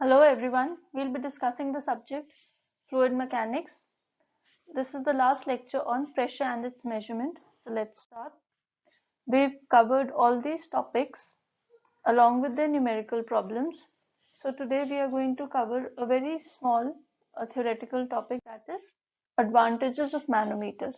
Hello everyone, we'll be discussing the subject fluid mechanics. This is the last lecture on pressure and its measurement. So let's start. We've covered all these topics along with their numerical problems. So today we are going to cover a very small theoretical topic, that is advantages of manometers.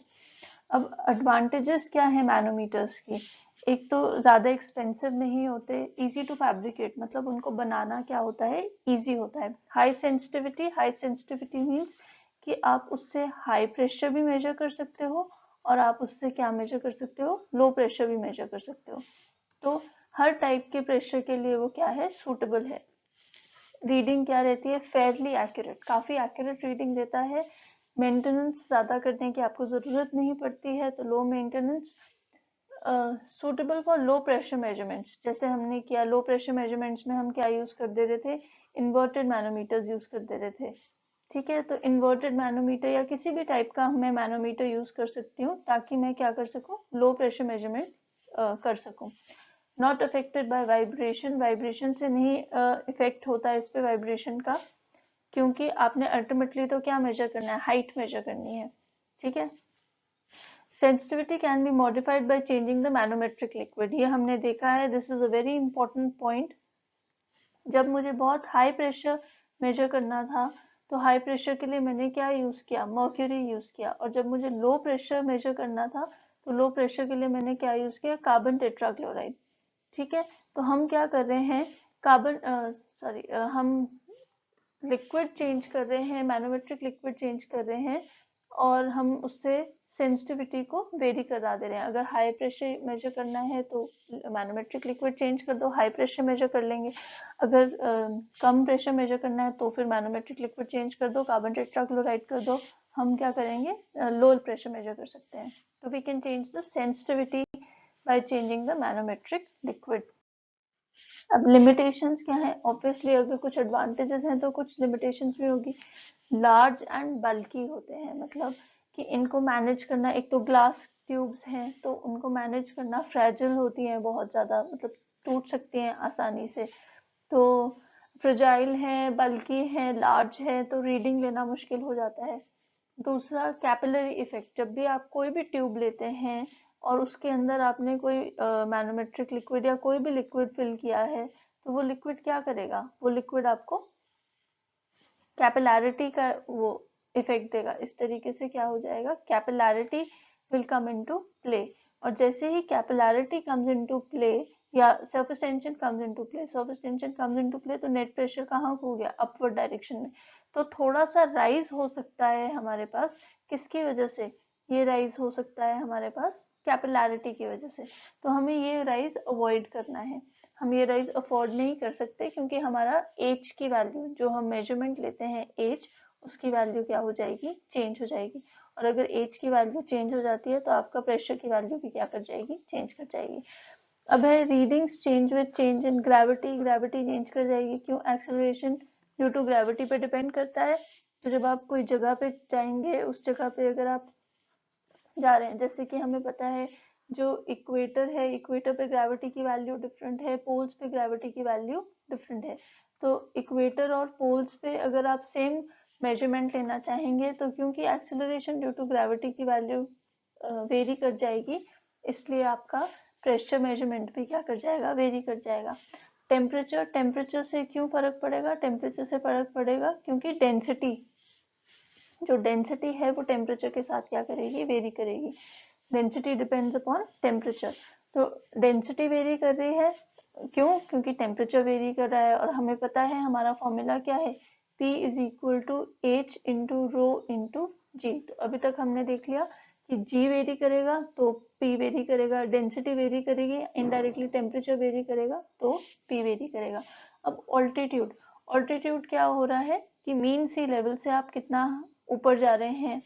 अब advantages क्या है manometers की? एक तो ज़्यादा expensive नहीं होते, easy to fabricate, मतलब उनको बनाना क्या होता है, इजी होता है. हाई सेंसिटिविटी मीन्स कि आप उससे हाई प्रेशर भी मेजर कर सकते हो और आप उससे क्या मेजर कर सकते हो, लो प्रेशर भी मेजर कर सकते हो. तो हर टाइप के प्रेशर के लिए वो क्या है, सूटेबल है. रीडिंग क्या रहती है, फेयरली एक्यूरेट, काफ़ी एक्यूरेट रीडिंग देता है. मेंटेनेंस ज़्यादा करने की आपको ज़रूरत नहीं पड़ती है, तो low maintenance. Suitable for low pressure measurements, जैसे हमने किया लो प्रेशर मेजरमेंट्स में हम क्या यूज़ कर दे रहे थे, इन्वर्टेड मैनोमीटर्स यूज़ कर दे रहे थे. ठीक है, तो इन्वर्टेड मैनोमीटर या किसी भी टाइप का मैं मैनोमीटर यूज़ कर सकती हूँ ताकि मैं क्या कर सकूँ, लो प्रेशर मेजरमेंट कर सकूँ. Not affected by vibration, vibration से नहीं इफेक्ट होता है इस पे वाइब्रेशन का, क्योंकि आपने अल्टीमेटली तो क्या मेजर करना है, हाइट मेजर करनी है. ठीक है. Sensitivity can be modified by changing the manometric liquid, ये हमने देखा है. This is a very important point. जब मुझे बहुत हाई प्रेशर मेजर करना था तो हाई प्रेशर के लिए मैंने क्या यूज़ किया, मर्क्यूरी यूज़ किया. और जब मुझे लो प्रेशर मेजर करना था तो लो प्रेशर के लिए मैंने क्या यूज़ किया, कार्बन टेट्राक्लोराइड. ठीक है. तो हम क्या कर रहे हैं, कार्बन सॉरी हम लिक्विड चेंज कर रहे हैं, मैनोमेट्रिक लिक्विड चेंज कर रहे हैं और हम उससे सेंसिटिविटी को वेरी करा दे रहे हैं. अगर हाई प्रेशर मेजर करना है तो मैनोमेट्रिक लिक्विड चेंज कर दो, हाई प्रेशर मेजर कर लेंगे. अगर कम प्रेशर मेजर करना है तो फिर मैनोमेट्रिक लिक्विड चेंज कर दो, कार्बन टेट्राक्लोराइड कर दो. हम क्या करेंगे, लो प्रेशर मेजर कर सकते हैं. तो we can change the sensitivity by changing the manometric liquid. अब लिमिटेशंस क्या है, ऑब्वियसली अगर कुछ एडवांटेजेस हैं तो कुछ लिमिटेशंस भी होगी. लार्ज एंड बल्की होते हैं, मतलब कि इनको मैनेज करना, एक तो ग्लास ट्यूब्स हैं तो उनको मैनेज करना, फ्रेजिल होती हैं बहुत ज़्यादा, मतलब टूट सकती हैं आसानी से. तो फ्रेजाइल हैं, बल्की हैं, लार्ज है, तो रीडिंग लेना मुश्किल हो जाता है. दूसरा कैपिलरी इफेक्ट, जब भी आप कोई भी ट्यूब लेते हैं और उसके अंदर आपने कोई मैनोमेट्रिक लिक्विड या कोई भी लिक्विड फिल किया है तो वो लिक्विड क्या करेगा, वो लिक्विड आपको कैपिलैरिटी का वो इफेक्ट देगा. इस तरीके से क्या हो जाएगा, capillarity will come into play. और जैसे ही कैपिलैरिटी कम्स इनटू प्ले या surface tension comes into play, surface tension comes into play, तो नेट प्रेशर कहाँ हो गया, अपवर्ड डायरेक्शन में. तो थोड़ा सा राइज हो सकता है हमारे पास, किसकी वजह से, ये राइज हो सकता है हमारे पास कैपिलैरिटी की वजह से. तो हमें ये राइज अवॉइड करना है. हम ये राइज अफोर्ड नहीं कर सकते क्योंकि हमारा एज की वैल्यू, जो हम मेजरमेंट लेते हैं एज, उसकी वैल्यू क्या हो जाएगी, चेंज हो जाएगी. और अगर एज की वैल्यू चेंज हो जाती है तो आपका प्रेशर की वैल्यू भी क्या कर जाएगी, चेंज कर जाएगी. अब है readings change with change in gravity, gravity change कर जाएगी. क्यों, एक्सेलरेशन ड्यू टू ग्रेविटी पे डिपेंड करता है. तो जब आप कोई जगह पे जाएंगे, उस जगह पे अगर आप जा रहे हैं, जैसे कि हमें पता है जो इक्वेटर है, इक्वेटर पे ग्रेविटी की वैल्यू डिफरेंट है, पोल्स पे ग्रेविटी की वैल्यू डिफरेंट है. तो इक्वेटर और पोल्स पे अगर आप सेम मेजरमेंट लेना चाहेंगे तो क्योंकि एक्सेलरेशन ड्यू टू ग्रेविटी की वैल्यू वेरी कर जाएगी, इसलिए आपका प्रेशर मेजरमेंट भी क्या कर जाएगा, वेरी कर जाएगा. टेम्परेचर, टेम्परेचर से क्यों फर्क पड़ेगा, टेम्परेचर से फर्क पड़ेगा क्योंकि डेंसिटी, जो डेंसिटी है वो टेम्परेचर के साथ क्या करेगी, वेरी करेगी. Density depends upon temperature. तो डेंसिटी वेरी कर रही है, क्यों, क्योंकि टेम्परेचर वेरी कर रहा है. और हमें पता है हमारा फॉर्मूला क्या है, P is equal to H into rho into G. तो अभी तक हमने देख लिया कि G वेरी करेगा तो P वेरी करेगा, डेंसिटी वेरी करेगी, इनडायरेक्टली टेम्परेचर वेरी करेगा तो P वेरी करेगा. अब ऑल्टीट्यूड, ऑल्टीट्यूड क्या हो रहा है कि मीन सी लेवल से आप कितना ऊपर जा रहे हैं.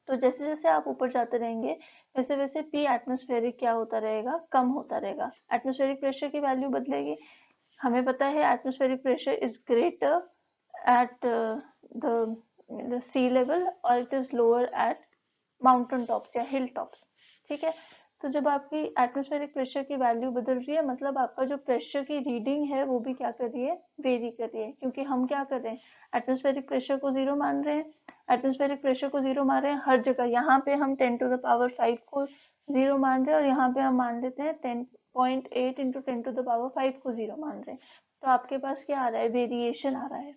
तो जैसे जैसे आप ऊपर जाते रहेंगे वैसे वैसे पी एटमॉस्फेरिक क्या होता रहेगा, कम होता रहेगा. एटमॉस्फेरिक प्रेशर की वैल्यू बदलेगी. हमें पता है atmospheric pressure is greater at the sea level और it is lower at mountain tops या हिल टॉप्स. ठीक है. तो जब आपकी एटमॉस्फेरिक प्रेशर की वैल्यू बदल रही है, मतलब आपका जो प्रेशर की रीडिंग है वो भी क्या कर रही है, वेरी कर रही है, क्योंकि हम क्या कर रहे हैं, एटमॉस्फेरिक प्रेशर को 0 मान रहे हैं, एटमॉस्फेरिक प्रेशर को 0 मान रहे हैं हर जगह। यहाँ पे हम 10⁵ को 0 मान रहे हैं, और यहाँ पे हम मान लेते हैं 10.8 इंटू 10⁵ को 0 मान रहे हैं। तो आपके पास क्या आ रहा है, वेरिएशन आ रहा है।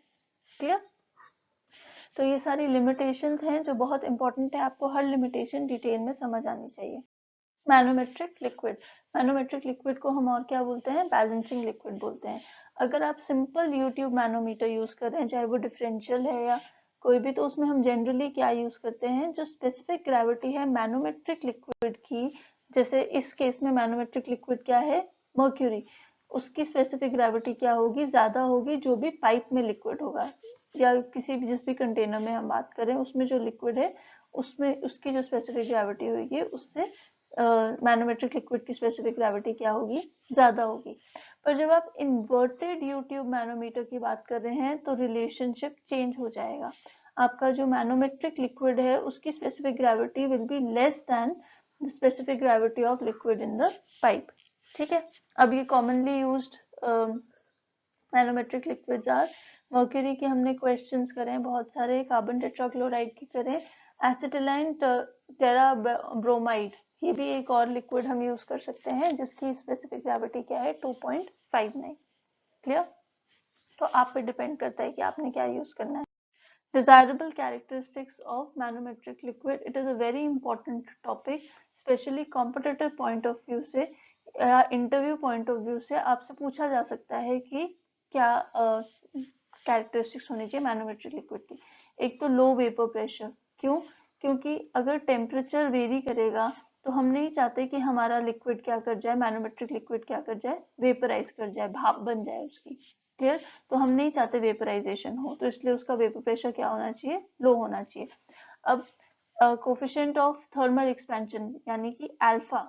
क्लियर? तो ये सारी लिमिटेशंस हैं जो बहुत इंपॉर्टेंट है, आपको हर लिमिटेशन डिटेल में समझ आनी चाहिए। मैनोमेट्रिक लिक्विड, मैनोमेट्रिक लिक्विड को हम और क्या बोलते हैं, बैलेंसिंग लिक्विड बोलते हैं। अगर आप सिंपल यूट्यूब मैनोमीटर यूज कर रहे हैं, चाहे वो डिफरेंशियल है या कोई भी, तो उसमें हम जनरली क्या यूज करते हैं, जो स्पेसिफिक ग्रेविटी है मैनोमेट्रिक लिक्विड की, जैसे इस केस में मैनोमेट्रिक लिक्विड क्या है, मर्क्यूरी, उसकी स्पेसिफिक ग्रेविटी क्या होगी, ज्यादा होगी जो भी पाइप में लिक्विड होगा, या किसी भी जिस भी कंटेनर में हम बात करें उसमें जो लिक्विड है उसमें उसकी जो स्पेसिफिक ग्रेविटी होगी उससे मैनोमेट्रिक लिक्विड की स्पेसिफिक ग्रेविटी क्या होगी, ज्यादा होगी। पर जब आप इन्वर्टेड यूट्यूब मैनोमीटर की बात कर रहे हैं तो रिलेशनशिप चेंज हो जाएगा। आपका जो मैनोमेट्रिक लिक्विड है उसकी specific gravity will be less than the specific gravity of liquid in the pipe. ठीक है, अब ये commonly used manometric liquids are, mercury के हमने क्वेश्चंस करे हैं बहुत सारे, कार्बन टेट्राक्लोराइड की करें, एसिटिलाइन टेरा ब्रोमाइड, ये भी एक और लिक्विड हम यूज कर सकते हैं जिसकी स्पेसिफिक ग्रेविटी क्या है, 2.59। क्लियर? तो आप पे डिपेंड करता है कि आपने क्या यूज करना है। Desirable characteristics of manometric liquid, it is a very important topic, especially competitive point of view से या इंटरव्यू पॉइंट ऑफ व्यू से आपसे पूछा जा सकता है कि क्या कैरेक्टरिस्टिक्स होनी चाहिए मैनोमेट्रिक लिक्विड की। एक तो लो वेपर प्रेशर, क्यों, क्योंकि अगर टेम्परेचर वेरी करेगा तो हम नहीं चाहते कि हमारा लिक्विड क्या कर जाए, मैनोमेट्रिक लिक्विड क्या कर जाए, वेपराइज कर जाए, भाप बन जाए उसकी। क्लियर? तो हम नहीं चाहते वेपराइजेशन हो, तो इसलिए उसका वेपर प्रेशर क्या होना चाहिए, लो होना चाहिए। अब कोफिशिएंट ऑफ थर्मल एक्सपेंशन यानी कि अल्फा,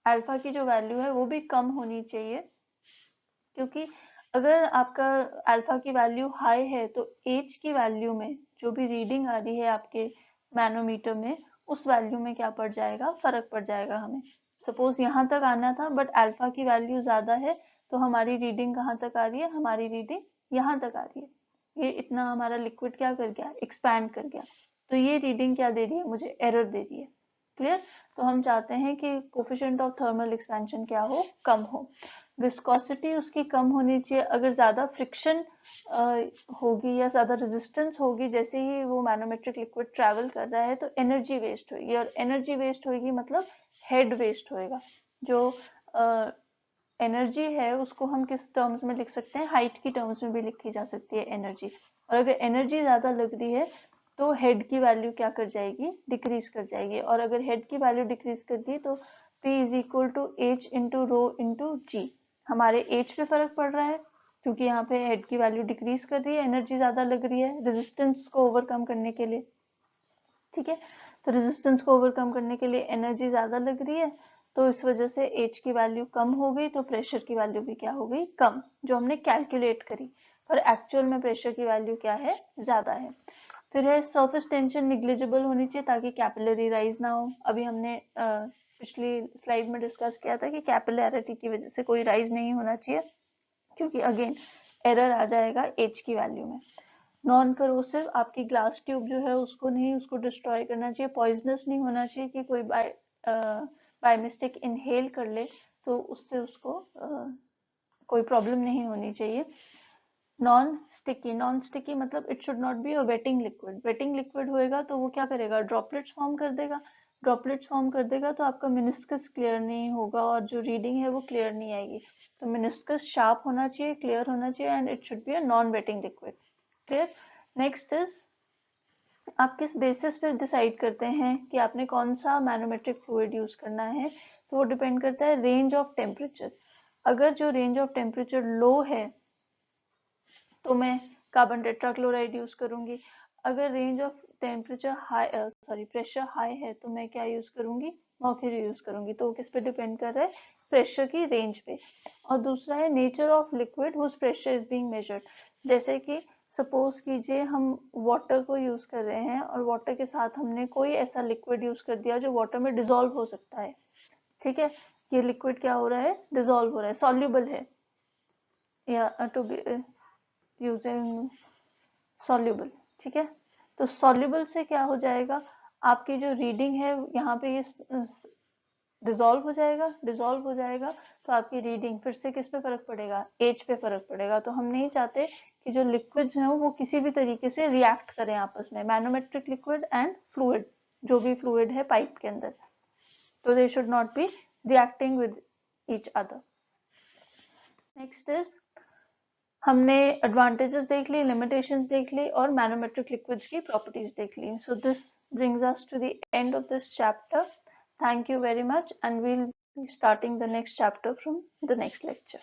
अल्फा की जो वैल्यू है वो भी कम होनी चाहिए, क्योंकि अगर आपका अल्फा की वैल्यू हाई है तो एच की वैल्यू में जो भी रीडिंग आ रही है आपके मैनोमीटर में, उस वैल्यू में क्या पड़ जाएगा, फर्क पड़ जाएगा हमें। सपोज यहाँ तक आना था बट अल्फा की वैल्यू ज्यादा है, तो हमारी रीडिंग कहाँ तक आ रही है, हमारी रीडिंग यहाँ तक आ रही है, ये इतना हमारा लिक्विड क्या कर गया, एक्सपैंड कर गया, तो ये रीडिंग क्या दे रही है, मुझे एरर दे रही है। क्लियर? तो हम चाहते हैं कि कोफिशिएंट ऑफ थर्मल एक्सपेंशन क्या हो, कम हो। विस्कोसिटी उसकी कम होनी चाहिए, अगर ज़्यादा फ्रिक्शन होगी या ज़्यादा रेजिस्टेंस होगी जैसे ही वो मैनोमेट्रिक लिक्विड ट्रैवल कर रहा है तो एनर्जी वेस्ट होगी, और एनर्जी वेस्ट होगी मतलब हेड वेस्ट होएगा। जो एनर्जी है उसको हम किस टर्म्स में लिख सकते हैं, हाइट की टर्म्स में भी लिखी जा सकती है एनर्जी, और अगर एनर्जी ज़्यादा लग रही है तो हेड की वैल्यू क्या कर जाएगी, डिक्रीज कर जाएगी, और अगर हेड की वैल्यू डिक्रीज कर दी तो P is equal to H into rho into G, हमारे एज पे फर्क पड़ रहा है क्योंकि यहाँ पे हेड की वैल्यू डिक्रीज कर रही है, एनर्जी ज्यादा लग रही है रेजिस्टेंस को ओवरकम करने के लिए। ठीक है, तो रेजिस्टेंस को ओवरकम करने के लिए एनर्जी ज्यादा लग रही है, तो इस वजह से एच की वैल्यू कम हो गई, तो प्रेशर की वैल्यू भी क्या हो गई, कम, जो हमने कैलकुलेट करी, पर एक्चुअल में प्रेशर की वैल्यू क्या है, ज्यादा है। फिर है सरफेस टेंशन निग्लिजिबल होनी चाहिए ताकि कैपिलरी राइज ना हो। अभी हमने पिछली स्लाइड में डिस्कस किया था कि कैपिलैरिटी की वजह से कोई राइज नहीं होना चाहिए, क्योंकि अगेन एरर आ जाएगा एच की वैल्यू में। नॉन करोसिव, आपकी ग्लास ट्यूब जो है उसको नहीं, उसको डिस्ट्रॉय करना चाहिए, पॉइजनस नहीं होना चाहिए कि कोई बाय मिस्टेक इनहेल कर ले तो उससे उसको कोई प्रॉब्लम नहीं होनी चाहिए। नॉन स्टिकी, नॉन स्टिकी मतलब it should not be a waiting liquid, waiting liquid होएगा तो वो क्या करेगा, ड्रॉपलेट्स फॉर्म कर देगा, ड्रॉपलेट्स फॉर्म कर देगा तो आपका मिनिस्कस क्लियर नहीं होगा और जो रीडिंग है वो क्लियर नहीं आएगी। तो मिनिस्कस शार्प होना चाहिए, क्लियर होना चाहिए, and it should be a non waiting liquid. Clear? Next is, आप किस बेसिस पे डिसाइड करते हैं कि आपने कौन सा मैनोमेट्रिक फ्लूइड यूज करना है, तो वो डिपेंड करता है रेंज ऑफ टेम्परेचर। अगर जो रेंज ऑफ टेम्परेचर लो है तो मैं कार्बन टेट्राक्लोराइड यूज करूंगी, अगर range of temperature high pressure high है तो मैं क्या यूज करूंगी, मर्क्यूरी यूज करूंगी। तो किस पे डिपेंड कर रहा है, प्रेशर की रेंज पे। और दूसरा है nature of liquid whose pressure is being measured, जैसे कि सपोज कीजिए हम वाटर को यूज कर रहे हैं और वाटर के साथ हमने कोई ऐसा लिक्विड यूज कर दिया जो वाटर में डिजोल्व हो सकता है, ठीक है, ये लिक्विड क्या हो रहा है, डिसॉल्व हो रहा है, सॉल्युबल है, या टू बी यूजिंग सॉल्युबल। ठीक है, तो सॉल्युबल से क्या हो जाएगा, आपकी जो रीडिंग है यहाँ पे ये डिसॉल्व हो जाएगा, डिसॉल्व हो जाएगा तो आपकी रीडिंग फिर से किस पे फर्क पड़ेगा, एज पे फर्क पड़ेगा। तो हम नहीं चाहते कि जो लिक्विड्स हैं वो किसी भी तरीके से रिएक्ट करें आपस में, मैनोमेट्रिक लिक्विड एंड फ्लूइड, जो भी फ्लूइड है पाइप के अंदर, तो they should not be reacting with each other. Next is, हमने एडवांटेजेस देख ली, लिमिटेशंस देख ली और मैनोमेट्रिक लिक्विड्स की प्रॉपर्टीज देख ली। So this brings us to the end of this chapter. Thank you very much, and we'll be starting the next chapter from the next lecture.